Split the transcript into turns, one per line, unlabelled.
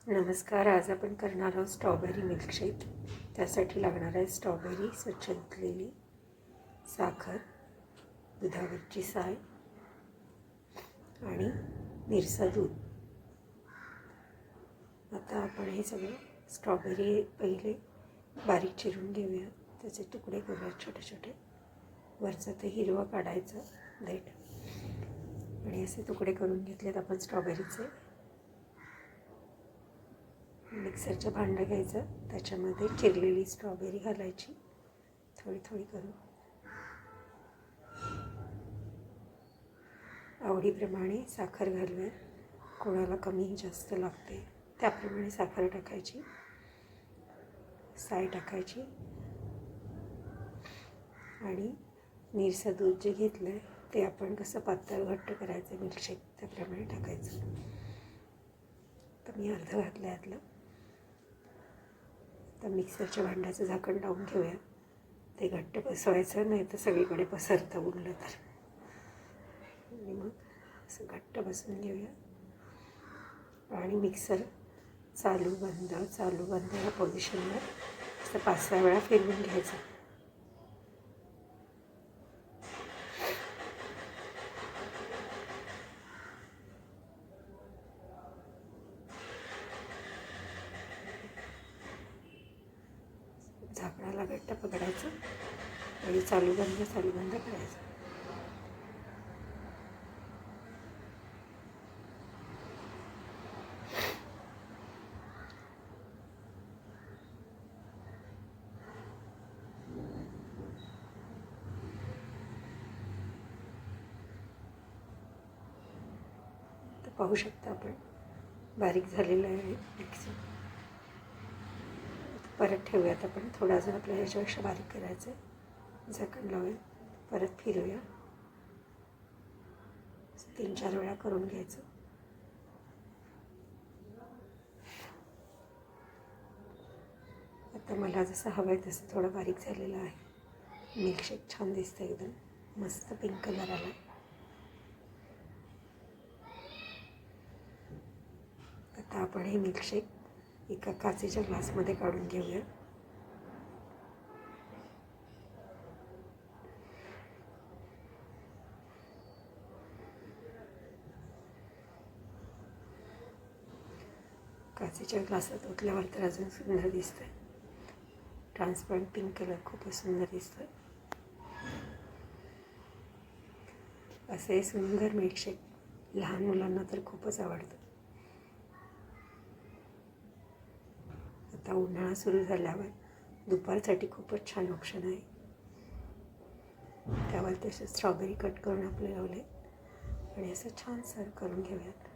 नमस्कार. आज आपण करणार आहोत स्ट्रॉबेरी मिल्कशेक. त्यासाठी लागणार आहे स्ट्रॉबेरी स्वच्छ धुतलेली, साखर, दुधावरची साय आणि निरसा दूध. आता आपण हे सगळं स्ट्रॉबेरी पहिले बारीक चिरून घेऊया. त्याचे तुकडे करूया छोटे छोटे. वरचं ते हिरवं काढायचं देठ आणि असे तुकडे करून घेतलेत आपण स्ट्रॉबेरीचे. मिक्सरचं भांडं घ्यायचं, त्याच्यामध्ये चिरलेली स्ट्रॉबेरी घालायची थोडी थोडी करून. आवडीप्रमाणे साखर घालूया. कोणाला कमी जास्त लागते त्याप्रमाणे साखर टाकायची, साय टाकायची आणि निरसा दूध जे घेतलं आहे ते आपण कसं पातळ घट्ट करायचं मिल्कशेक त्याप्रमाणे टाकायचं. तर मी अर्धं घातलं यातलं. तर मिक्सरच्या भांड्याचं झाकण लावून घेऊया. ते घट्ट बसवायचं, नाही तर सगळीकडे पसरतं उरलं तर. आणि मग असं घट्ट बसवून घेऊया आणि मिक्सर चालू बंद या पोझिशनवर असं 5-6 वेळा फिरवून घ्यायचं. झाकणाला घट्ट पकडायचं आणि चालू बंद करायचं. तर पाहू शकता आपण बारीक झालेलं आहे मिक्सर. परत ठेवूयात आपण. थोडा अजून आपल्याला याच्यापेक्षा बारीक करायचं आहे. झाकण लावूया, परत फिरवूया. 3-4 वेळा करून घ्यायचं. आता मला जसं हवं आहे तसं थोडं बारीक झालेलं आहे. मिल्कशेक छान दिसतं, एकदम मस्त पिंक कलर आला. आता आपण हे मिल्कशेक एका काचेच्या ग्लासमध्ये काढून घेऊया. काचेच्या ग्लासात ओतल्यावर तर अजून सुंदर दिसतंय. ट्रान्सपरंट पिंक कलर खूपच सुंदर दिसतोय. असे सुंदर मिल्कशेक लहान मुलांना तर खूपच आवडतं. आता उन्हाळा सुरू झाल्यावर दुपारसाठी खूपच छान ऑप्शन आहे. त्यावर तसे स्ट्रॉबेरी कट करून आपले लावले आणि असं छान सर्व करून घेऊयात.